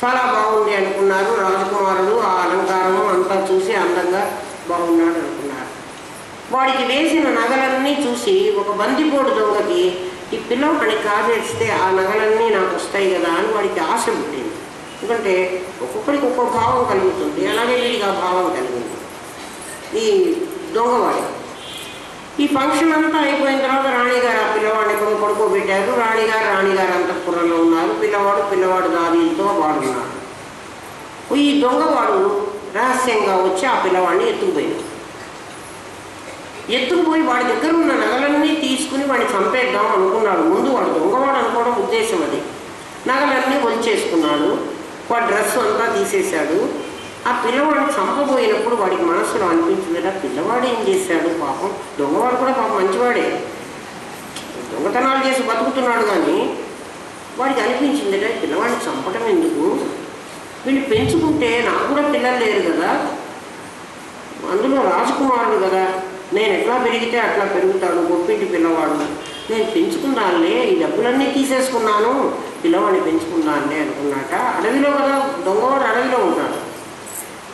చాలా బాగుంది అనుకున్నారు. రాజకుమారుడు ఆ అలంకారము అంతా చూసి అందంగా బాగున్నాడు అనుకున్నారు. వాడికి వేసిన నగలన్నీ చూసి ఒక బందిపోడు దొంగకి ఈ పిల్లవాడిని కాజేస్తే ఆ నగలన్నీ నాకు వస్తాయి కదా అని వాడికి ఆశ పుట్టింది. ఎందుకంటే ఒక్కొక్కడికి ఒక్కొక్క భావం కలుగుతుంది. అలాగే వీడికి ఆ భావం కలిగింది ఈ దొంగవాడి. ఈ ఫంక్షన్ అంతా అయిపోయిన తర్వాత రాణిగారు ఆ పిల్లవాడిని ఎక్కడో పడుకోబెట్టారు. రాణిగారు అంతఃపురంలో ఉన్నారు. పిల్లవాడు దారితో వాడున్నాడు. ఈ దొంగవాడు రహస్యంగా వచ్చి ఆ పిల్లవాడిని ఎత్తుకుపోయి వాడి దగ్గర ఉన్న నగలన్నీ తీసుకుని వాడిని చంపేద్దాం అనుకున్నాడు. ముందు వాడు దొంగవాడు అనుకోవడం ఉద్దేశం అది. నగలన్నీ వచ్చేసుకున్నాడు. వాడి డ్రెస్ అంతా తీసేశాడు. ఆ పిల్లవాడిని చంపబోయినప్పుడు వాడికి మనసులో అనిపించింది కదా, పిల్లవాడు ఏం చేశాడు పాపం. దొంగవాడు కూడా పాపం మంచివాడే, దొంగతనాలు చేసి బతుకుతున్నాడు. కానీ వాడికి అనిపించింది పిల్లవాడిని చంపటం ఎందుకు, వీడిని పెంచుకుంటే నాకు కూడా పిల్లలు లేరు కదా, అందులో రాజకుమారుడు కదా, నేను ఎట్లా పెరిగితే అట్లా పెరుగుతాడు, గొప్పింటి పిల్లవాడు, నేను పెంచుకున్నానులే, ఈ డబ్బులన్నీ తీసేసుకున్నాను, పిల్లవాడిని పెంచుకున్నానులే అనుకున్నాట. అడవిలో కదా, దొంగవాడు అడవిలో ఉంటాడు.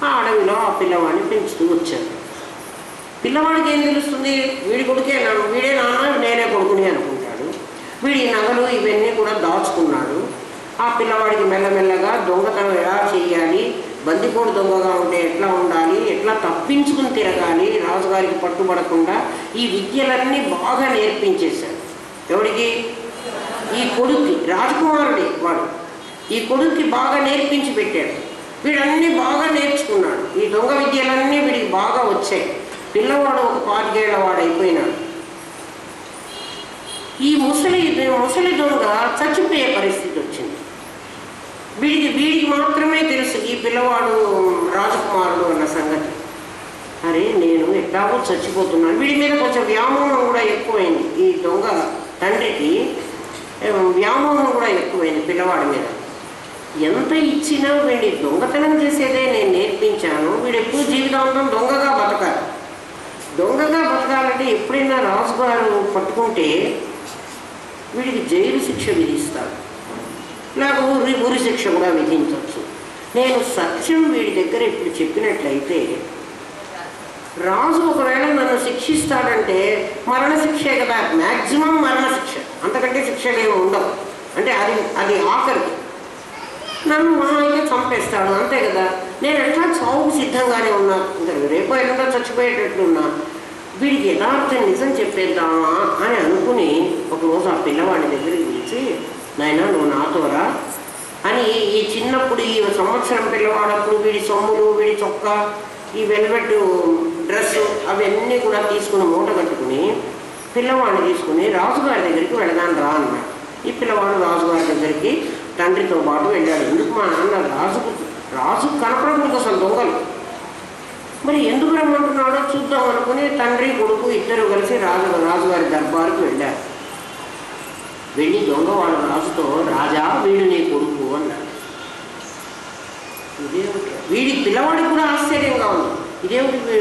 ఆ అడవిలో ఆ పిల్లవాడిని పెంచుతూ వచ్చాడు. పిల్లవాడికి ఏం తెలుస్తుంది, వీడి కొడుకే వీడే నాన్న నేనే కొడుకుని అనుకుంటాడు. వీడి నగలు ఇవన్నీ కూడా దాచుకున్నాడు. ఆ పిల్లవాడికి మెల్లమెల్లగా దొంగతనం ఎలా చేయాలి, బందిపోడు దొంగగా ఉంటే ఎట్లా ఉండాలి, ఎట్లా తప్పించుకుని తిరగాలి, రాజుగారికి పట్టుబడకుండా ఈ విద్యలన్నీ బాగా నేర్పించేశాడు. ఎవడికి? ఈ కొడుక్కి, రాజకుమారుడి వాడు. ఈ కొడుక్కి బాగా నేర్పించి పెట్టాడు. వీడన్నీ బాగా నేర్చుకున్నాడు. ఈ దొంగ విద్యలన్నీ వీడికి బాగా వచ్చాయి. పిల్లవాడు ఒక 5 ఏళ్ల వాడు అయిపోయినాడు. ఈ ముసలి దొంగ చచ్చిపోయే పరిస్థితి వచ్చింది. వీడికి మాత్రమే తెలుసు ఈ పిల్లవాడు రాజకుమారుడు అన్న సంగతి. అరే నేను ఎట్లాగో చచ్చిపోతున్నాను. వీడి మీద కొంచెం వ్యామోహం కూడా ఎక్కువైంది. ఈ దొంగ తండ్రికి వ్యామోహం కూడా ఎక్కువైంది పిల్లవాడి మీద. ఎంత ఇచ్చినా వీడి దొంగతనం చేసేదే నేను నేర్పించాను, వీడు ఎక్కువ జీవితాంతం దొంగగా బతకాలి. దొంగగా బతకాలంటే ఎప్పుడైనా రాజుగారు పట్టుకుంటే వీడికి జైలు శిక్ష విధిస్తాడు, లేక ఉరి శిక్ష కూడా విధించవచ్చు. నేను సత్యం వీడి దగ్గర ఇప్పుడు చెప్పినట్లయితే రాజు ఒకవేళ నన్ను శిక్షిస్తాడంటే మరణశిక్షే కదా, మ్యాక్సిమం మరణశిక్ష, అంతకంటే శిక్షలు ఏమి ఉండవు. అంటే అది ఆఖరికి నన్ను అయితే చంపేస్తాడు, అంతే కదా. నేను ఎట్లా చావుకు సిద్ధంగానే ఉన్నా, రేపో ఎల్లుండో చచ్చిపోయేటట్లున్నా. వీడికి యథార్థం నిజం చెప్పేద్దామా అని అనుకుని ఒకరోజు ఆ పిల్లవాడి దగ్గరికి పిలిచి, నాయనా నువ్వు నాతోరా అని ఈ చిన్నప్పుడు ఈ సంవత్సరం పిల్లవాడప్పుడు వీడి సొమ్ములు, వీడి చొక్కా, ఈ వెల్వెట్ డ్రెస్సు అవన్నీ కూడా తీసుకుని మూట కట్టుకుని పిల్లవాడిని తీసుకుని రాజుగారి దగ్గరికి వెళదాను రా అన్నాడు. ఈ పిల్లవాడు రాజుగారి దగ్గరికి తండ్రితో పాటు వెళ్ళాడు. ఎందుకు మా నాన్న రాజు కనపడకూడదు అసలు దొంగలు, మరి ఎందుకు రమ్మంటున్నాడో చూద్దాం అనుకుని తండ్రి కొడుకు ఇద్దరు కలిసి రాజుగారి దర్బారుకు వెళ్ళారు. వెళ్ళి దొంగవాడు రాజుతో, రాజా వీడు నీ కొడుకు అన్నాడు. ఇదేమిటి, వీడికి పిల్లవాడికి కూడా ఆశ్చర్యంగా ఉంది. ఇదేమిటి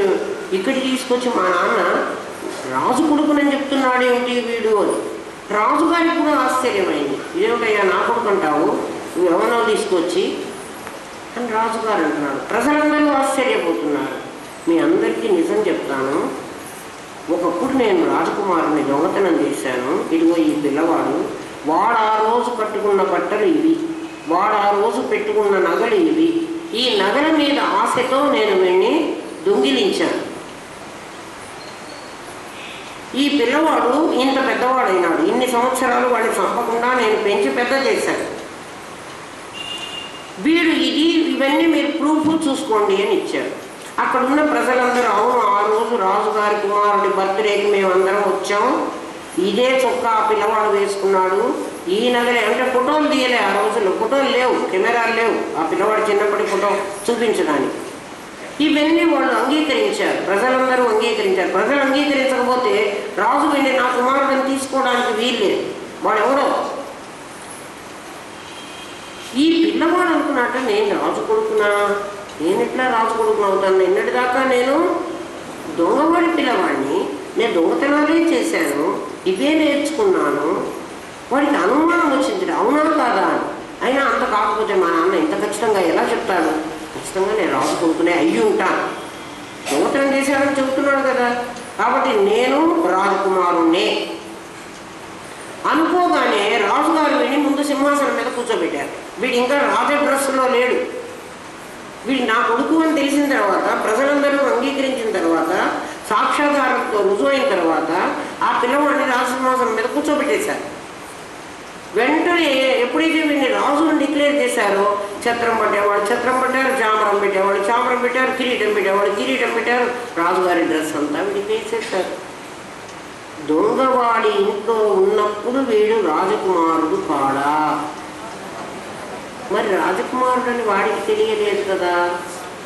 ఇక్కడికి తీసుకొచ్చి మా నాన్న రాజు కొడుకునని చెప్తున్నాడు ఏమిటి వీడు అని. రాజుగారికి కూడా ఆశ్చర్యమైంది. ఇదేమిటయ్యా నా కొడుకు అంటావు, నువ్వు ఎవరో తీసుకొచ్చి అని రాజుగారు అంటున్నాడు. ప్రజలందరూ ఆశ్చర్యపోతున్నారు. మీ అందరికీ నిజం చెప్తాను, ఒకప్పుడు నేను రాజకుమారుని దొంగతనం చేశాను. ఇదిగో ఈ పిల్లవాడు, వాడు ఆ రోజు కట్టుకున్న బట్టలు ఇవి, వాడు ఆ రోజు పెట్టుకున్న నగలు ఇవి, ఈ నగల మీద ఆశతో నేను వీడిని దొంగిలించాను. ఈ పిల్లవాడు ఇంత పెద్దవాడైనాడు, ఇన్ని సంవత్సరాలు వాడిని చంపకుండా నేను పెంచి పెద్ద చేశాను. వీడు ఇవన్నీ మీరు ప్రూఫ్ చూసుకోండి అని ఇచ్చాడు. అక్కడున్న ప్రజలందరూ అవును ఆ రోజు రాజుగారి కుమారుడి బర్త్డేకి మేమందరం వచ్చాము, ఇదే చొక్కా ఆ పిల్లవాడు వేసుకున్నాడు, ఈ నగలే, అంటే ఫోటోలు తీయలే ఆ రోజుల్లో, ఫోటోలు లేవు, కెమెరాలు లేవు ఆ పిల్లవాడు చిన్నప్పటి ఫోటో చూపించడానికి. ఇవన్నీ వాళ్ళు అంగీకరించారు, ప్రజలందరూ అంగీకరించారు. ప్రజలు అంగీకరించకపోతే రాజు వెళ్ళి నా కుమారుడిని తీసుకోవడానికి వీల్లేదు, వాడు ఎవరో. ఈ పిల్లవాడు అనుకున్నట్ట, నేను రాజు కొడుకునా, నేను ఎట్లా రాజు కొడుకుని అవుతాను, నిన్నటిదాకా నేను దొంగవాడి పిల్లవాడిని, నేను దొంగతనాలే చేశాను, ఇవే నేర్చుకున్నాను. వాడికి అనుమానం వచ్చింది, అవునా కాదా అని. అయినా అంత కాకపోతే మా నాన్న ఇంత ఖచ్చితంగా ఎలా చెప్తాడు? ఖచ్చితంగా నేను రాజు కొడుకునే అయ్యి ఉంటాను, దొంగతనం చేశాడని చెబుతున్నాడు కదా, కాబట్టి నేను రాజకుమారుణ్ణే అనుకోగానే రాజుగారు వీడిని ముందు సింహాసనం మీద కూర్చోబెట్టారు. వీడు ఇంకా రాజ డ్రెస్సులో లేడు. వీడు నా కొడుకు అని తెలిసిన తర్వాత, ప్రజలందరూ అంగీకరించిన తర్వాత, సాక్ష్యాధారంతో రుజువు అయిన తర్వాత ఆ పిల్లవాడిని రాజసింహాసనం మీద కూర్చోబెట్టేశారు. వెంటనే ఎప్పుడైతే వీడిని రాజుని డిక్లేర్ చేశారో, ఛత్రం పట్టేవాడు ఛత్రం పట్టారు, చామరం పెట్టేవాడు చామరం పెట్టారు, కిరీటం పెట్టేవాడు కిరీటం పెట్టారు, రాజుగారి డ్రెస్ అంతా వీడికి వేసేసారు. దొంగవాడి ఇంట్లో ఉన్నప్పుడు వీడు రాజకుమారుడు కాడా? మరి రాజకుమారుడని వాడికి తెలియలేదు కదా,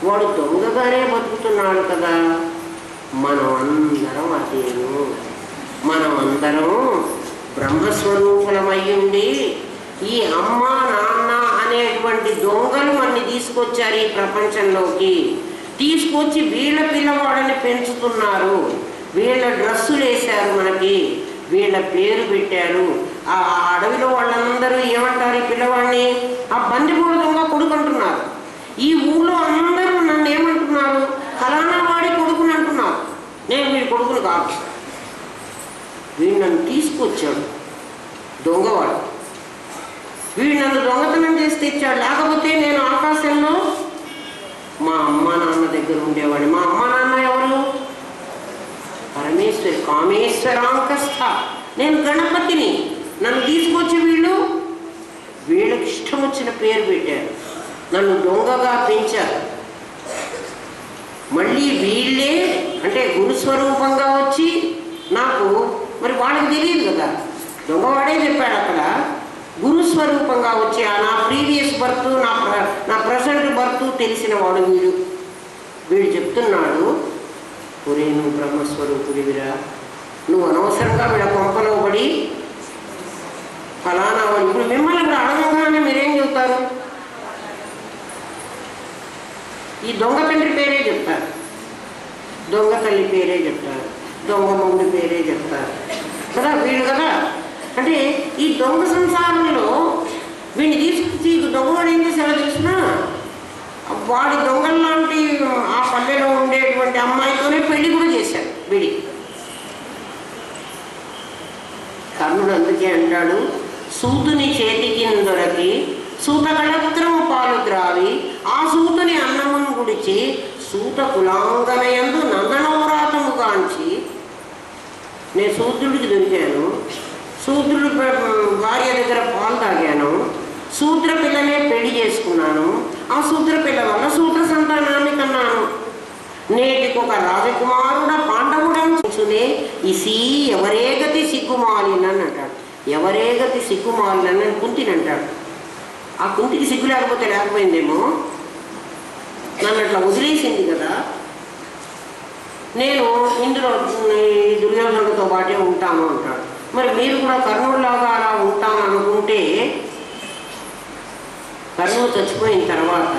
వాడు దొంగగానే బతుకుతున్నాడు కదా. మనం అందరం అదేను, మనం అందరం బ్రహ్మస్వరూపులమయ్యుండి ఈ అమ్మ నాన్న అనేటువంటి దొంగలు మనని తీసుకొచ్చారు ఈ ప్రపంచంలోకి. తీసుకొచ్చి వీళ్ళ పిల్లవాడని పెంచుతున్నారు, వీళ్ళ డ్రెస్సులు వేశారు, మనకి వీళ్ళ పేరు పెట్టారు. ఆ అడవిలో వాళ్ళందరూ ఏమంటారు ఈ పిల్లవాడిని? ఆ బందిపోడు దొంగ కొడుకు అంటున్నారు. ఈ ఊళ్ళో అందరూ నన్ను ఏమంటున్నారు? ఫలానా వాడి కొడుకుని అంటున్నారు. నేను వీడి కొడుకుని కాదు. వీడు నన్ను తీసుకొచ్చాడు దొంగవాడు, వీడు నన్ను దొంగతనం చేసి తెచ్చాడు. లేకపోతే నేను ఆకాశంలో మా అమ్మ నాన్న దగ్గర ఉండేవాడిని. మా అమ్మ నాన్న ఎవరు? పరమేశ్వరి, కామేశ్వరాంకస్థ. నేను గణపతిని. నన్ను తీసుకొచ్చి వీళ్ళకి ఇష్టం వచ్చిన పేరు పెట్టారు, నన్ను దొంగగా పెంచారు. మళ్ళీ వీళ్ళే అంటే గురుస్వరూపంగా వచ్చి నాకు, మరి వాళ్ళకి తెలియదు కదా, దొంగవాడే చెప్పాడు అక్కడ, గురుస్వరూపంగా వచ్చి నా ప్రీవియస్ బర్త్, నా ప్రజెంట్ బర్త్ తెలిసిన వాడు వీడు చెప్తున్నాడు, ఒరే నువ్వు బ్రహ్మస్వరూపుడివిరా, నువ్వు అనవసరంగా వీళ్ళ కొంపలో పడి ఫలానా వాడు. ఇప్పుడు మిమ్మల్ని కూడా అడగగానే మీరేం చెబుతారు? ఈ దొంగ తండ్రి పేరే చెప్తారు, దొంగ తల్లి పేరే చెప్తారు, దొంగ మొగుడి పేరే చెప్తారు కదా వీళ్ళు కదా. అంటే ఈ దొంగ సంసారంలో వీడిని తీసుకొచ్చి దొంగవాడు ఏం చేశారో తెలిసిన, వాడి దొంగల్లాంటి ఆ పల్లెలో ఉండేటువంటి అమ్మాయితోనే పెళ్లి కూడా చేశాడు వీడి. కర్ణుడు అందుకే అంటాడు, సూతుని చేతికి దొరకి సూతగళత్రము పాలు ద్రావి ఆ సూతుని అన్నమును గుడిచి సూత కులాంగనయందు నందనోరాతము కాంచి. నేను శూద్రుడికి దొరికాను, శూద్రుడి భార్య దగ్గర పాలు తాగాను, శూద్ర పిల్లనే పెళ్లి చేసుకున్నాను, ఆ శూద్ర పిల్ల వల్ల శూద్ర సంతానాన్ని కన్నాను. నేటికి ఒక రాజకుమారుడ పాండవుడే ఇసి ఎవరేగతి సిగ్గుమాలినని అంటాడు. ఎవరేగతి సిగ్గుమాలినని కుంతిని అంటాడు. ఆ కుంతికి సిగ్గు లేకపోతే లేకపోయిందేమో, నన్ను అట్లా వదిలేసింది కదా, నేను ఇందులో దుర్యోధనుడితో పాటే ఉంటాను అంటాడు. మరి మీరు కూడా కర్ణుడిలాగా అలా ఉంటాను అనుకుంటే, కర్ణుడు చచ్చిపోయిన తర్వాత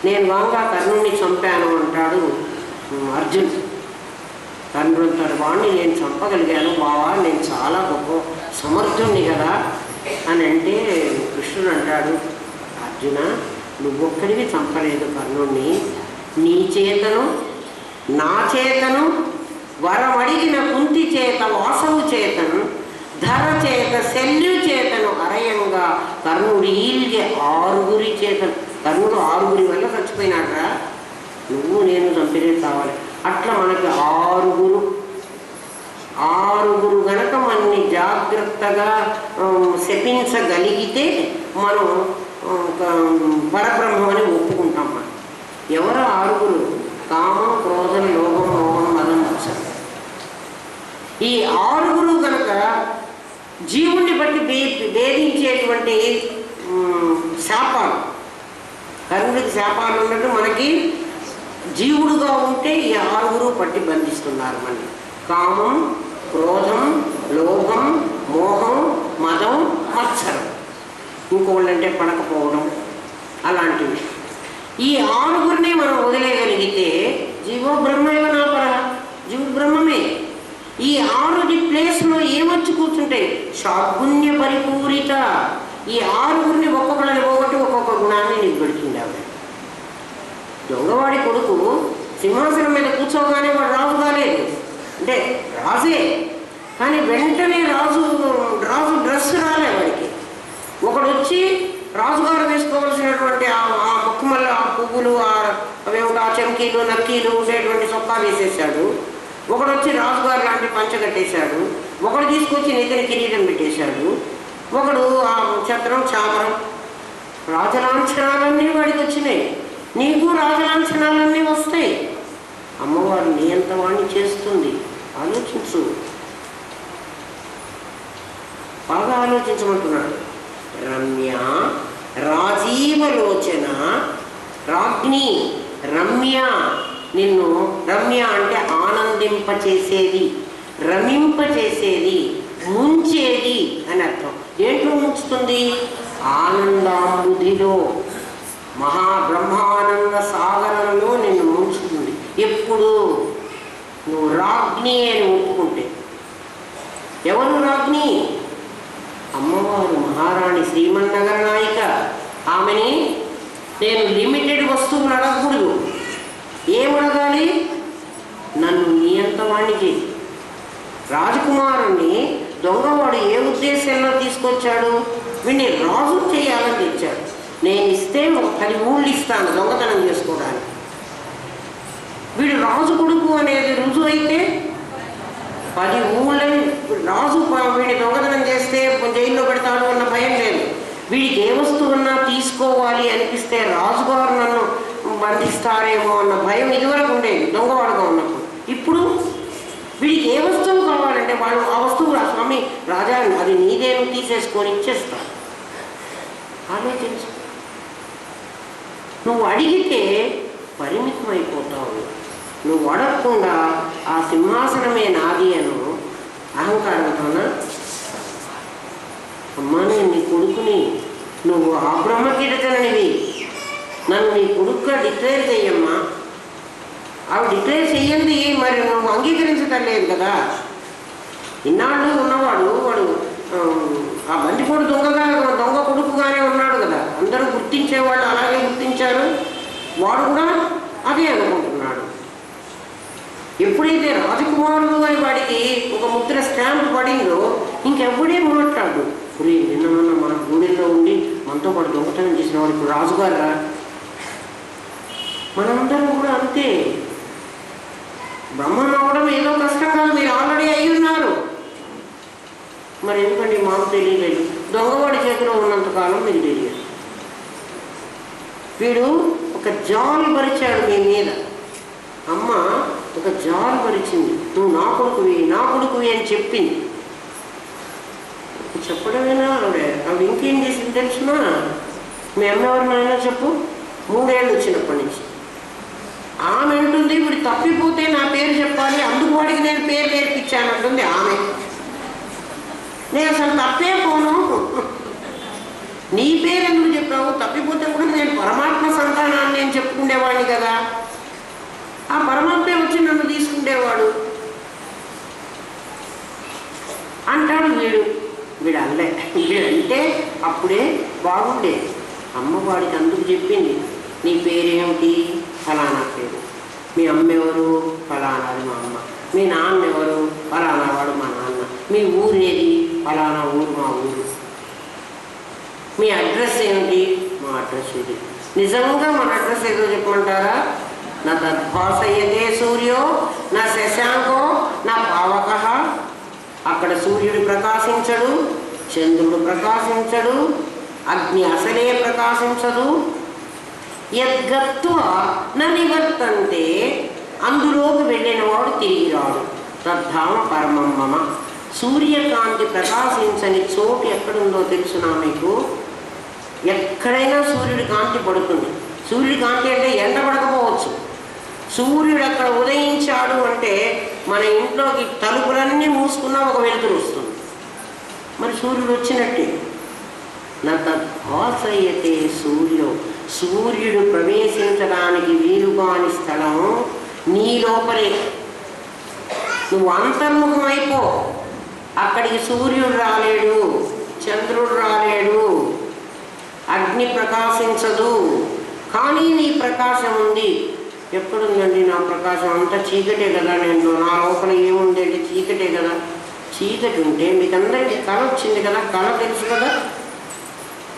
నేను వాంగా కర్ణుడిని చంపాను అంటాడు అర్జున్. కర్ణుడు వాడిని నేను చంపగలిగాను బావా, నేను చాలా గొప్ప సమర్థుణ్ణి కదా అని అంటే, కృష్ణుడు అంటాడు, అర్జున నువ్వొక్కడివి చంపలేదు కర్ణుడిని, నీ చేతను నా చేతను వరమడిగిన కుంతి చేత వాసవు చేతను ధర చేత శల్యు చేతను అరయంగా కర్ణుడు ఈల్గే 6 చేతను. కర్ణుడు 6 వల్ల చచ్చిపోయినాడ్రా, నువ్వు నేను చంపినే కావాలి. అట్లా మనకి 6 గనక మనని జాగ్రత్తగా శపించగలిగితే మనం పరబ్రహ్మని ఒప్పుకుంటాం. మనం ఎవరు 6? కామం, క్రోధం, లోభం, మోహం, మదం, మోసం. ఈ 6 గనక జీవుణ్ణి బట్టి భేదించేటువంటి శాపాలు, కర్ణుడికి శాపాలు ఉన్నట్టు మనకి జీవుడుగా ఉంటే ఈ 6 పట్టి బంధిస్తున్నారు మనని. కామం, క్రోధం, లోభం, మోహం, మదం, మత్సరం, ఇంకోళ్ళంటే పడకపోవడం, అలాంటివి. ఈ 6 మనం వదిలేయగలిగితే జీవో బ్రహ్మైవ నాపర, జీవుడు బ్రహ్మమే. ఈ 6 ప్లేస్లో ఏమొచ్చి కూర్చుంటాయి? షాడ్గుణ్య పరిపూరిత, ఈ 6గురిని ఒక్కొక్కరిని పోగొట్టి ఒక్కొక్క గుణాన్ని నీకు పెడుతుంది ఆవిడ. దొంగవాడి కొడుకు సింహాసనం మీద కూర్చోగానే వాడు రాజు కాలేదు, అంటే రాజే, కానీ వెంటనే రాజు డ్రెస్ రాలే వాడికి. ఒకడు వచ్చి రాజుగారు వేసుకోవాల్సినటువంటి ఆ ముక్కుమల్ల ఆ పువ్వులు అవేమిటి ఆ చెంకీలు నక్కీలు ఉండేటువంటి చొక్కా వేసేసాడు. ఒకడు వచ్చి రాజుగారు లాంటి పంచ కట్టేశాడు. ఒకడు తీసుకొచ్చి నెత్తిన కిరీటం పెట్టేశాడు. ఒకడు ఆ ఛత్రం చామరం, రాజలాంఛనాలన్నీ వాడికి వచ్చినాయి. నీకు రాజలాంఛనాలన్నీ వస్తాయి. అమ్మవారు నీ ఎంత వాడిని చేస్తుంది ఆలోచించు, బాగా ఆలోచించమంటున్నాడు. రమ్య రాజీవలోచన రాజ్ఞి, రమ్య నిన్ను, రమ్య అంటే ఆనందింపచేసేది, రమింపచేసేది, ముంచేది అని అర్థం. దేంట్లో ముంచుతుంది? ఆనందాంబుధిలో, మహాబ్రహ్మానంద సాగరంలో నిన్ను ముంచుతుంది. ఎప్పుడు నువ్వు రాజ్ఞి అని ఒప్పుకుంటే. ఎవరు రాజ్ఞి? అమ్మవారు మహారాణి శ్రీమన్నగర నాయిక. ఆమెని నేను లిమిటెడ్ వస్తువులు అడగకూడదు. ఏమడగాలి? నన్ను నీ అంత వాణ్ణి చేసి. రాజకుమారుణ్ణి దొంగవాడు ఏ ఉద్దేశంలో తీసుకొచ్చాడు? వీడిని రాజు చేయాలని తెచ్చాడు. నేను ఇస్తే ఒక 10 ఊళ్ళు ఇస్తాను దొంగతనం చేసుకోవడానికి. వీడు రాజు కొడుకు అనేది రుజువు అయితే 10 ఊళ్ళని రాజు వీడిని దొంగతనం చేస్తే జైల్లో పెడతాడు అన్న భయం లేదు. వీడికి ఏ వస్తువున్నా తీసుకోవాలి అనిపిస్తే రాజుగారు నన్ను బంధిస్తారేమో అన్న భయం ఇదివరకు ఉండేది దొంగవాడుగా ఉన్నప్పుడు. ఇప్పుడు వీడికి ఏ వస్తువు కావాలంటే వాడు ఆ వస్తువు స్వామి రాజా అది నీదేను తీసేసుకొని ఇచ్చేస్తాడు. ఆలోచించు. నువ్వు అడిగితే పరిమితం అయిపోతావు. నువ్వు అడగకుండా ఆ సింహాసనమే నాది అను అహంకారంతోనా? అమ్మా నేను నీ కొడుకుని, నువ్వు ఆ బ్రహ్మకీటకనివి, నన్ను నీ కొడుకుగా డిక్లేర్ చెయ్యమ్మా. అవి డిక్లేర్ చెయ్యండి, మరి నువ్వు అంగీకరించటం లేదు కదా. ఇన్నాళ్ళు ఉన్నవాడు వాడు ఆ బందిపోటు దొంగ కొడుకుగానే ఉన్నాడు కదా. అందరూ గుర్తించేవాళ్ళు అలాగే గుర్తించారు. వాడు కూడా అదే అనుకుంటున్నాడు. ఎప్పుడైతే రాజకుమారుడు అని వాడికి ఒక ముద్ర స్టాంప్ పడిందో ఇంకెప్పుడే మాట్లాడు. ఇప్పుడు నిన్న మన గుడిలో ఉండి మనతో పాటు దొంగతనం చేసిన వాడు ఇప్పుడు రాజుగారా? మనందరం కూడా అంతే. బ్రహ్మను అవడం ఏదో కష్టం కాదు, మీరు ఆల్రెడీ అయి ఉన్నారు. మరి ఎందుకండి మాకు తెలియలేదు? దొంగవాడి చేతిలో ఉన్నంతకాలం మీకు తెలియదు. వీడు ఒక జాలు పరిచాడు మీ మీద. అమ్మ ఒక జాలు పరిచింది, నువ్వు నా కొడుకువి అని చెప్పింది. చెప్పడమేనా ఆవిడ ఇంకేం చేసింది తెలుసునా? మీ అమ్మ ఎవరినైనా చెప్పు, 3 ఏళ్ళు వచ్చినప్పటి నుంచి ఆమె అంటుంది ఇప్పుడు తప్పిపోతే నా పేరు చెప్పాలి, అందుకు వాడికి నేను పేరు నేర్పించానంటుంది ఆమె. నేను అసలు తప్పే పోను, నీ పేరు ఎందుకు చెప్పావు? తప్పిపోతే కూడా నేను పరమాత్మ సంతానాన్ని నేను చెప్పుకునేవాడిని కదా. ఆ పరమాత్మే వచ్చి నన్ను తీసుకుండేవాడు అంటాడు వీడు అల్లే. వీడంటే అప్పుడే బాగుండే. అమ్మవాడికి అందుకు చెప్పింది, నీ పేరేమిటి? ఫలానా పేరు. మీ అమ్మ ఎవరు? ఫలానాది మా అమ్మ. మీ నాన్న ఎవరు? ఫలానా వాడు మా నాన్న. మీ ఊరేది? ఫలానా ఊరు మా ఊరు. మీ అడ్రస్ ఏమిటి? మా అడ్రస్ ఇది. నిజంగా మన అడ్రస్ ఏదో చెప్పమంటారా? నా తద్భాసయతే సూర్యో నా శశాంకో నా పావక. అక్కడ సూర్యుడు ప్రకాశించడు, చంద్రుడు ప్రకాశించడు, అగ్ని అసలే ప్రకాశించదు. యద్గత్వా న నివర్తంతే, అందులోకి వెళ్ళిన వాడు తిరిగి రాడు. తద్ధామ పరమం మమ. సూర్యకాంతి ప్రకాశించని చోటు ఎక్కడుందో తెలుసునా మీకు? ఎక్కడైనా సూర్యుడి కాంతి పడుతుంది. సూర్యుడి కాంతి అంటే ఎండ పడకపోవచ్చు. సూర్యుడు అక్కడ ఉదయించాడు అంటే మన ఇంట్లోకి తలుపులన్నీ మూసుకున్నా ఒక వెలుతురు వస్తుంది. మరి సూర్యుడు వచ్చినట్టే. నా తద్భాసయతే సూర్యో, సూర్యుడు ప్రవేశించడానికి వీలుగాని స్థలం నీ లోపలే. నువ్వు అంతర్ముఖమైపో, అక్కడికి సూర్యుడు రాలేడు. చంద్రుడు రాలేడు, అగ్ని ప్రకాశించదు, కానీ నీ ప్రకాశం ఉంది. ఎక్కడుందండి నా ప్రకాశం? అంతా చీకటే కదా, నేను నా లోపల ఏముంది అంటే చీకటే కదా. చీకటి ఉంటే మీకు అందరికీ కళ వచ్చింది కదా, కళ తెలుసు కదా.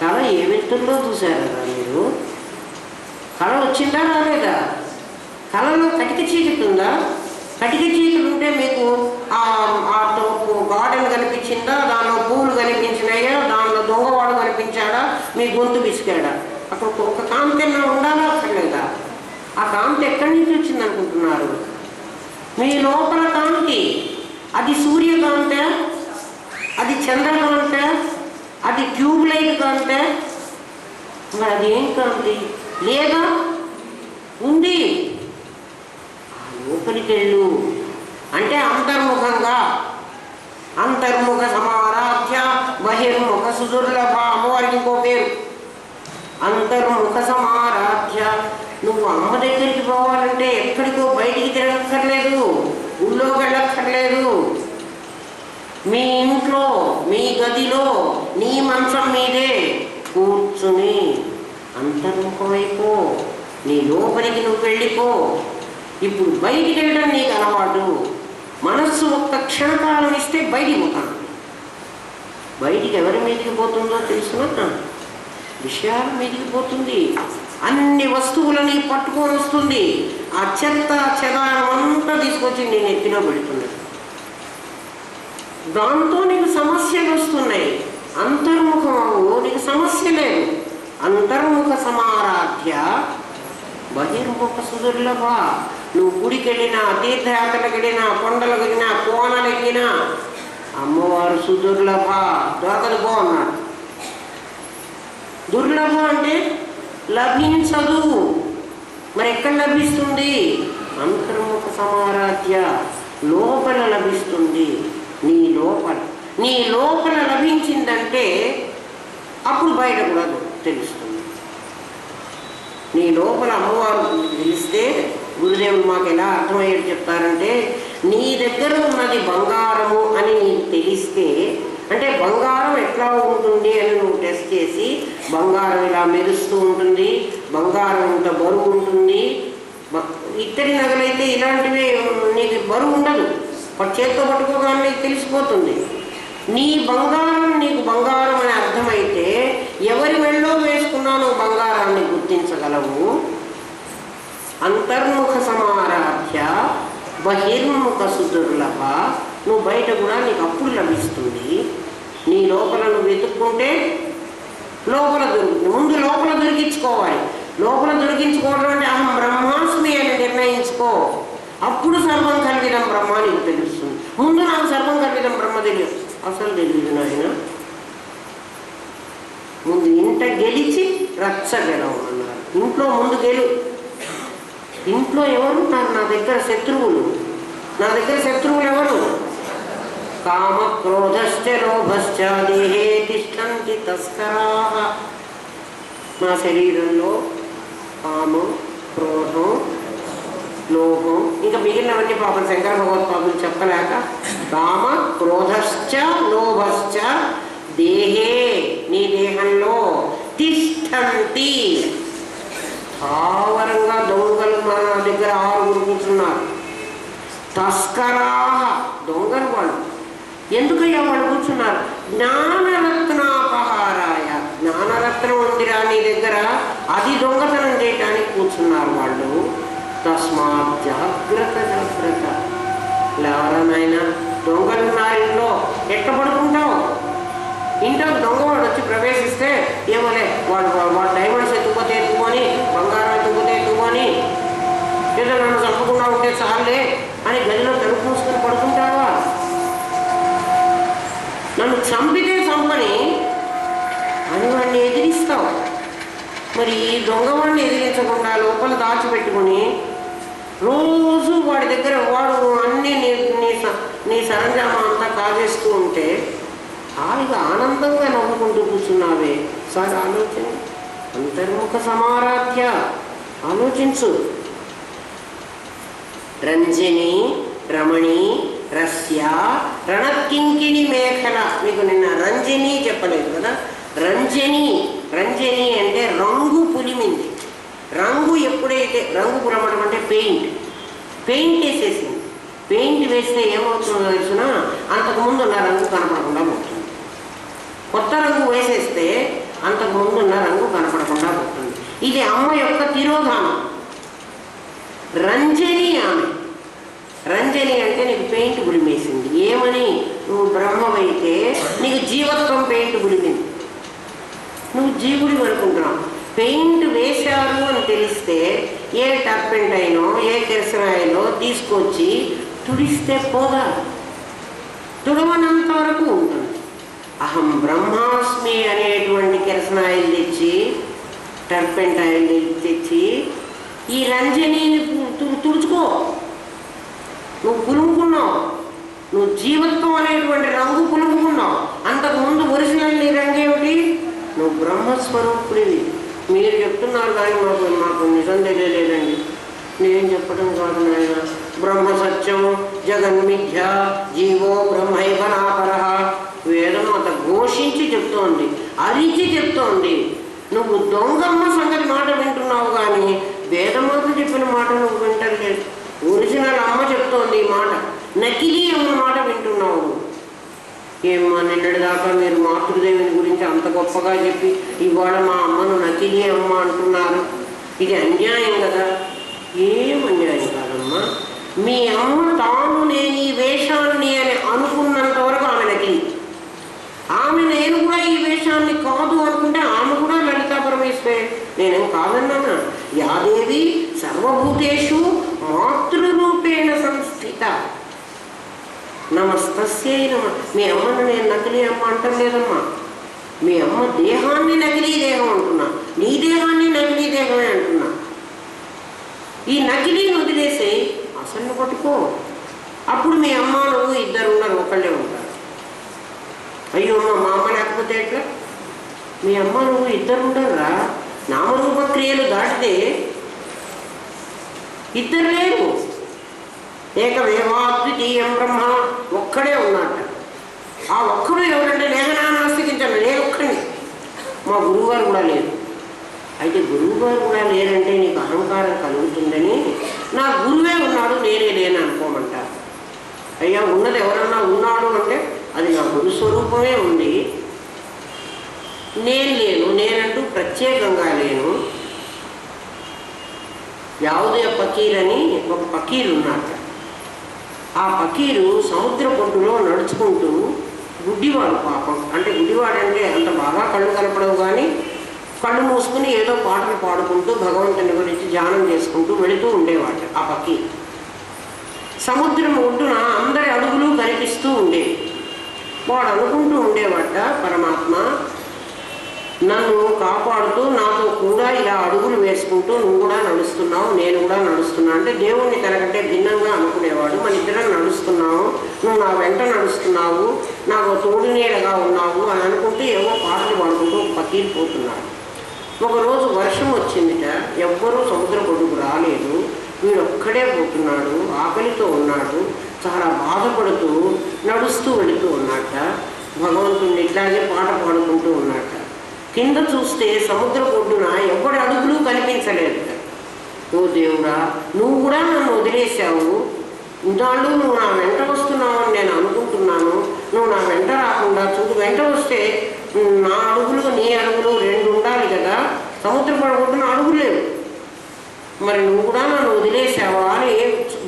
కళ ఏ వెళ్తుల్లో చూశారు కదా మీరు? కళ వచ్చిందా రాలేదా? కళలో కటిక చీకటి ఉందా? కటిక చీకటి ఉంటే మీకు గార్డెన్ కనిపించిందా? దానిలో పువ్వులు కనిపించినాయా? దానిలో దొంగవాడు కనిపించాడా? మీ గొంతు విసికాడా? అక్కడ ఒక కాంతి ఉండాలా అక్కర్లేదా? ఆ కాంతి ఎక్కడి నుంచి వచ్చింది అనుకుంటున్నారు? మీ లోపల కాంతి. అది సూర్యకాంత, అది చంద్రకాంత, అది ట్యూబ్ లైట్ కాంత. మరి అది ఏం కాంతి? లేదా ఉంది. లోపలికెళ్ళు అంటే అంతర్ముఖంగా. అంతర్ముఖ సమారాధ్య బహిర్ముఖ సుదుర్లభ అమ్మవారికి ఇంకో పేరు అంతర్ముఖ సమారాధ్య. నువ్వు అమ్మ దగ్గరికి పోవాలంటే ఎక్కడికో బయటికి తిరగక్కర్లేదు, ఊళ్ళో వెళ్ళక్కర్లేదు. మీ ఇంట్లో, మీ గదిలో, నీ మంచం మీదే కూర్చుని అంతర్ముఖమైపో. నీ లోపలికి నువ్వు వెళ్ళిపో. ఇప్పుడు బయటికి వెళ్ళడం నీకు అలవాటు. మనస్సు ఒక్క క్షణకాలం ఇస్తే బయటికి పోతాను. బయటికి ఎవరి మీదికి పోతుందో తెలుసుకున్నా? విషయాల మీదికి పోతుంది. అన్ని వస్తువులని పట్టుకొని వస్తుంది. ఆ చెత్త చెదారం అంతా తీసుకొచ్చి నేను ఎత్తిలో పెడుతున్నాను. దాంతో నీకు సమస్యలు వస్తున్నాయి. అంతర్ముఖము నీకు సమస్య లేదు. అంతర్ముఖ సమారాధ్య బహిర్ముఖ సుదుర్లభ. నువ్వు గుడికి వెళ్ళినా, తీర్థయాత్రలకు వెళ్ళినా, కొండలకు వెళ్ళినా, కోనలు ఎక్కినా అమ్మవారు సుదుర్లభ, దొరకదు పో అన్నాడు. దుర్లభ అంటే లభించదు. మరి ఎక్కడ లభిస్తుంది? అంతర్ముఖ సమారాధ్య లోపల లభిస్తుంది. నీ లోపల. నీ లోపల లభించిందంటే అప్పుడు బయట కూడా తెలుస్తుంది. నీ లోపల అమ్మవారు తెలిస్తే గురుదేవులు మాకు ఎలా అర్థమయ్యేది చెప్తారంటే, నీ దగ్గర ఉన్నది బంగారము అని నీకు తెలిస్తే, అంటే బంగారం ఎట్లా ఉంటుంది అని నువ్వు టెస్ట్ చేసి, బంగారం ఇలా మెరుస్తూ ఉంటుంది, బంగారం ఇంత బరువు ఉంటుంది. ఇత్తడి నగలైతే ఇలాంటివి నీకు బరువు ఉండదు, చేతితో పట్టుకోగానే నీకు తెలిసిపోతుంది. నీ బంగారం నీకు బంగారం అని అర్థమైతే ఎవరి మెళ్ళో వేసుకున్నా నువ్వు బంగారాన్ని గుర్తించగలవు. అంతర్ముఖ సమారాధ్య బహిర్ముఖ సుదుర్లభ. నువ్వు బయట కూడా నీకు అప్పుడు లభిస్తుంది. నీ లోపల నువ్వు వెతుక్కుంటే లోపల దొరుకుతుంది. ముందు లోపల దొరికించుకోవాలి. లోపల దొరికించుకోవడం అంటే అహం బ్రహ్మాస్మి అని నిర్ణయించుకో. అప్పుడు సర్వం కల్విదం బ్రహ్మ నీకు తెలుస్తుంది. ముందు నాకు సర్వం కల్విదం బ్రహ్మ తెలియదు, అసలు తెలియదు నాయన. ముందు ఇంట గెలిచి రచ్చ గెలవమన్నారు. ఇంట్లో ముందు గెలు. ఇంట్లో ఎవరున్నారు? నా దగ్గర శత్రువులు. నా దగ్గర శత్రువులు ఎవరు? కామ క్రోధశ్చ లోభశ్చ దేహే తిష్టంతి తస్కరాః. నా శరీరంలో కామం, క్రోధం, లోభం, ఇంకా మిగిలినవన్నీ పాపం శంకర భగవత్పాదులు చెప్పలేక కామ క్రోధశ్చ లోభశ్చ దేహే నీ దేహంలో తిష్టంతి. స్థావరంగా దొంగలు మన దగ్గర 6 కూర్చున్నారు. తస్కరాః దొంగలు వాళ్ళు. ఎందుకయ్యా వాళ్ళు కూర్చున్నారు? జ్ఞానరత్నాపహారాయ. జ్ఞానరత్నం ఉందిరా నీ దగ్గర, అది దొంగతనం చేయటానికి కూర్చున్నారు వాళ్ళు. తస్మాత్ జాగ్రత్త జాగ్రత్త. ఎవరనైనా దొంగలు ఉన్నారు ఇంట్లో, ఎట్ట పడుకుంటావు? ఇంట్లో దొంగవాడు వచ్చి ప్రవేశిస్తే ఏమోలే, వాడు డైమండ్స్ ఎత్తుకుపోతే ఎత్తుకొని, బంగారం ఎత్తుకుపోతే ఎత్తుకొని, ఏదో నన్ను చంపకుండా ఉంటే చాలే అని గదిలో తలుపు మూసుకొని పడుకుంటావా? నన్ను చంపితే చంపని అని వాడిని ఎదిరిస్తావు. మరి ఈ దొంగవాడిని ఎదిరించకుండా లోపల దాచిపెట్టుకుని రోజు వాడి దగ్గర వాడు అన్నీ నీ సరంజామా అంతా కాజేస్తూ ఉంటే హాయిగా ఆనందంగా నవ్వుకుంటూ కూర్చున్నావే. సార్ ఆలోచన. అంతర్ముఖ సమారాధ్య. ఆలోచించు. రంజని రమణి రస్య రణకింకిణి మేఖల, మీకు నిన్న రంజని చెప్పలేదు కదా. రంజని అంటే రంగు పులిమింది. రంగు ఎప్పుడైతే రంగు పులమడం అంటే పెయింట్ వేసేసింది. పెయింట్ వేస్తే ఏమవుతుందో తెలిసిన అంతకుముందు ఉన్న రంగు కనపడకుండా పోతుంది. కొత్త రంగు వేసేస్తే అంతకుముందు ఉన్న రంగు కనపడకుండా పోతుంది. ఇది అమ్మ యొక్క తిరోధానం. రంజని ఆమె. రంజని అంటే నీకు పెయింట్ పులిమేసింది. ఏమని? నువ్వు బ్రహ్మవైతే నీకు జీవత్వం పెయింట్ పులిమింది. నువ్వు జీవుడి అనుకుంటున్నావు. పెయింట్ వేశారు అని తెలిస్తే ఏ టర్పెంటైనో ఏ కిరసనాయిలో తీసుకొచ్చి తుడిస్తే పోదా, తుడవనంత వరకు ఉంటుంది. అహం బ్రహ్మాస్మి అనేటువంటి కిరసనాయిలు తెచ్చి, టర్పెంటైల్ తెచ్చి ఈ రంజనీని తుడుచుకో. నువ్వు పులుముకున్నావు, నువ్వు జీవత్వం అనేటువంటి రంగు పులుముకున్నావు. అంతకుముందు ఒరిజినల్ నీ రంగు ఏమిటి? నువ్వు బ్రహ్మస్వరూపుడివి. మీరు చెప్తున్నారు కానీ మాకు నిజం తెలియలేదండి. నేను చెప్పడం కాదు నాయన. బ్రహ్మ సత్యం జగన్మిథ్య జీవో బ్రహ్మైవ నాపరః. వేదం అంత ఘోషించి చెప్తోంది, అరిచి చెప్తోంది. నువ్వు దొంగమ్మ సంగతి మాట వింటున్నావు కానీ వేదమాత చెప్పిన మాట నువ్వు వింటలేదు. ఒరిజినల్ అమ్మ చెప్తోంది ఈ మాట, నకిలీ అమ్మ మాట వింటున్నావు. ఏమ్మా నిన్నటి దాకా మీరు మాతృదేవిని గురించి అంత గొప్పగా చెప్పి ఇవాళ మా అమ్మను నకిలీ అమ్మ అంటున్నారు. ఇది అన్యాయం కదా. ఏం అన్యాయం కాదమ్మా. మీ అమ్మ తాను నేను ఈ వేషాన్ని అని అనుకున్నంత వరకు ఆమె నకిలీ. ఆమె నేను కూడా ఈ వేషాన్ని కాదు అనుకుంటే ఆమె కూడా లలితా పరమేశ్వరే. నేనేం కాదన్నానా? యాదేవి సర్వభూతేషు మాతృరూపేణ సంస్థిత నమస్తస్యై నమ. మీ అమ్మను నేను నకిలీ అమ్మ అంటం లేదమ్మా. మీ అమ్మ దేహాన్ని నకిలీ దేహం అంటున్నా, నీ దేహాన్ని నకిలీ దేహమే అంటున్నా. ఈ నకిలీని వదిలేసి అసలు పట్టుకో. అప్పుడు మీ అమ్మ నువ్వు ఇద్దరు ఉన్నారు, ఒకళ్ళే ఉంటారు. అయ్యో అమ్మ మా అమ్మ లేకపోతే ఎట్లా? మీ అమ్మ నువ్వు ఇద్దరు ఉండరురా. నామరూప క్రియలు దాటితే ఇద్దరు లేరు. ఏకమేవాద్వితీయం బ్రహ్మ, ఒక్కడే ఉన్నట్ట. ఆ ఒక్కడు ఎవరంటే లేఖనానాస్తికించాను, నేను ఒక్కడిని. మా గురువుగారు కూడా లేరు. అయితే గురువుగారు కూడా లేరంటే నీకు అహంకారం కలుగుతుందని నా గురువే ఉన్నాడు నేనే లేని అనుకోమంటారు. అయ్యా ఉన్నది ఎవరన్నా ఉన్నాడు అంటే అది నా గురు స్వరూపమే ఉంది. నేను లేను, నేనంటూ ప్రత్యేకంగా లేను. యావుదే పకీర్ అని ఒక పకీరు ఉన్నాడు. ఆ పకీరు సముద్ర పొట్టులో నడుచుకుంటూ, గుడ్డివాడు పాపం. అంటే గుడ్డివాడంటే అంత బాగా కళ్ళు కనపడవు కానీ కళ్ళు మూసుకుని ఏదో పాటలు పాడుకుంటూ భగవంతుని గురించి ధ్యానం చేసుకుంటూ వెళుతూ ఉండేవాడు ఆ పకీరు. సముద్రం ఒడ్డున అందరి అడుగులు కనిపిస్తూ ఉండేవి. వాడు అనుకుంటూ ఉండేవాట, పరమాత్మ నన్ను కాపాడుతూ నాతో కూడా ఇలా అడుగులు వేసుకుంటూ నువ్వు కూడా నడుస్తున్నావు, నేను కూడా నడుస్తున్నా అంటే దేవుణ్ణి తనకంటే భిన్నంగా అనుకునేవాడు. మన ఇద్దరం నడుస్తున్నావు, నువ్వు నా వెంట నడుస్తున్నావు, నాకు తోడు నీడగా ఉన్నావు అని అనుకుంటూ ఏవో పాటలు పాడుకుంటూ పకీరు పోతున్నాడు. ఒకరోజు వర్షం వచ్చిందిట, ఎవ్వరూ సముద్ర పొడుగు రాలేదు. వీడు ఒక్కడే పోతున్నాడు, ఆకలితో ఉన్నాడు, చాలా బాధపడుతూ నడుస్తూ వెళుతూ ఉన్నట్ట. భగవంతుడిని ఇట్లాగే పాట పాడుకుంటూ ఉన్నట్ట. కింద చూస్తే సముద్ర ఒడ్డున ఎవరి అడుగులు కనిపించలేదు. ఓ దేవుడా, నువ్వు కూడా నన్ను వదిలేశావు. ఇందాళ్ళు నువ్వు నా వెంట వస్తున్నావు అని నేను అనుకుంటున్నాను. నువ్వు నా వెంట రాకుండా చూడు, వెంట వస్తే నా అడుగులు నీ అడుగులు రెండు ఉండాలి కదా. సముద్ర ఒడ్డున అడుగులేవు, మరి నువ్వు కూడా నన్ను వదిలేసావా అని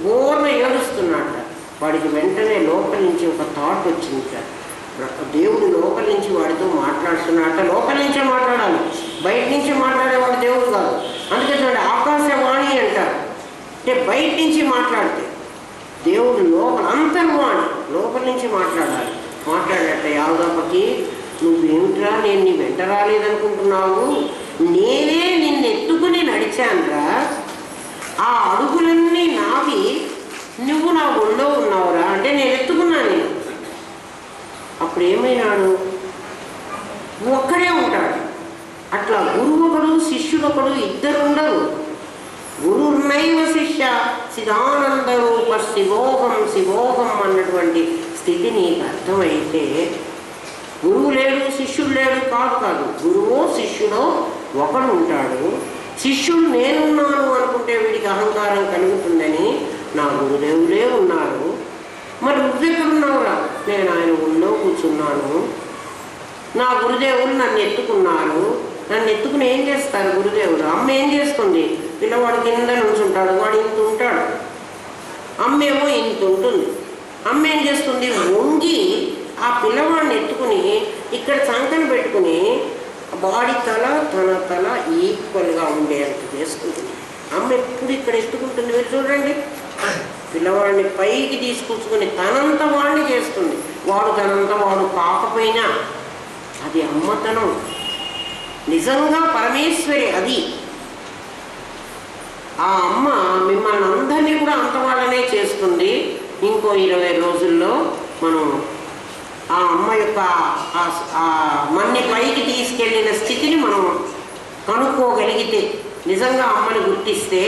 బోర్న ఏడుస్తున్నాట. వాడికి వెంటనే లోపల నుంచి ఒక థాట్ వచ్చింది. దేవుడు లోపల నుంచి వాడితో మాట్లాడుతున్నట్ట. లోపల నుంచే మాట్లాడాలి, బయట నుంచి మాట్లాడేవాడు దేవుడు కాదు. అందుకే చూడండి ఆకాశవాణి అంటారు. అంటే బయట నుంచి మాట్లాడితే దేవుడు లోపల అంతర్వాణి, లోపల నుంచి మాట్లాడాలి. మాట్లాడట యాదవకి, నువ్వేమిట్రా నేను నీ వెంట రాలేదనుకుంటున్నావు, నేనే నిన్ను ఎత్తుకుని నడిచానురా. ఆ అడుగులన్నీ నావి, నువ్వు నా ఒళ్ళో ఉన్నావురా అంటే నేను ఎత్తుకున్నాను. నేను అప్పుడు ఏమైనాడు? ఒక్కడే ఉంటాడు. అట్లా గురువు ఒకడు శిష్యుడు ఒకడు ఇద్దరు ఉండరు. గురుర్నైవ శిష్య చిదానంద రూప శివోహం శివోహం అన్నటువంటి స్థితి నీకు అర్థమైతే గురువు లేడు శిష్యుడు లేడు కాదు, గురువో శిష్యుడో ఒకడు ఉంటాడు. శిష్యుడు నేనున్నాను అనుకుంటే వీడికి అహంకారం కలుగుతుందని నా గురుదేవులే ఉన్నారు. మరి నువ్వెక్కడున్నావురా? నేను ఆయన ఊళ్ళో కూర్చున్నాను. నా గురుదేవులు నన్ను ఎత్తుకున్నారు. నన్ను ఎత్తుకుని ఏం చేస్తారు గురుదేవుడు? అమ్మ ఏం చేస్తుంది? పిల్లవాడు కింద నుంచుంటాడు, వాడు ఇంత ఉంటాడు, అమ్మేమో ఇంత ఉంటుంది. అమ్మ ఏం చేస్తుంది? వంగి ఆ పిల్లవాడిని ఎత్తుకుని ఇక్కడ చంకని పెట్టుకుని వాడి తల తన తల ఈక్వల్గా ఉండేంత చేసుకుంటుంది. అమ్మ ఎప్పుడు ఇక్కడ ఎత్తుకుంటుంది. మీరు చూడండి, పిల్లవాడిని పైకి తీసుకొచ్చుకొని తనంత వాడిని చేస్తుంది. వాడు తనంత వాడు కాకపోయినా అది అమ్మతనం. నిజంగా పరమేశ్వరి అది. ఆ అమ్మ మిమ్మల్ని అందరినీ కూడా అంత వాళ్ళనే చేస్తుంది. ఇంకో 20 రోజుల్లో మనం ఆ అమ్మ యొక్క మన్ని పైకి తీసుకెళ్ళిన స్థితిని మనం కనుక్కోగలిగితే, నిజంగా అమ్మని గుర్తిస్తే,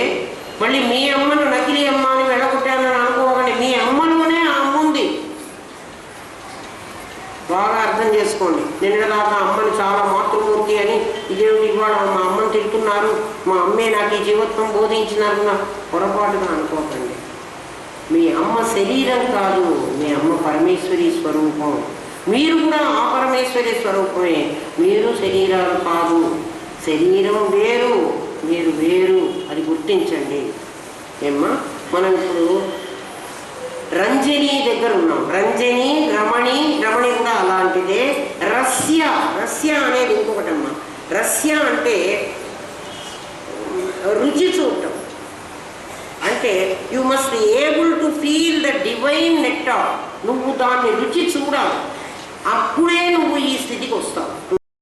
మళ్ళీ మీ అమ్మను నకిలీ అమ్మ అని వెళ్ళగొట్టానని అనుకోగానే మీ అమ్మలోనే ఆ అమ్మ ఉంది. బాగా అర్థం చేసుకోండి. నిన్నదాకా అమ్మని చాలా మాతృమూర్తి అని, ఇదేమిటి ఇవాళ మా అమ్మని తింటున్నారు, మా అమ్మే నాకు ఈ జీవత్వం బోధించినారు పొరపాటుగా అనుకోకండి. మీ అమ్మ శరీరం కాదు, మీ అమ్మ పరమేశ్వరి స్వరూపం. మీరు కూడా ఆ పరమేశ్వరి స్వరూపమే. మీరు శరీరాలు కాదు, శరీరం వేరు, మీరు వేరు. అది గుర్తించండి. ఏమ్మా, మనం ఇప్పుడు రంజని దగ్గర ఉన్నాం. రంజని, రమణి కూడా అలాంటిదే. రస్య అనేది ఇంకొకటమ్మా. రస్య అంటే రుచి చూడటం. అంటే you must be able to feel the divine nectar. నువ్వు దాన్ని రుచి చూడాలి, అప్పుడే నువ్వు ఈ స్థితికి వస్తావు.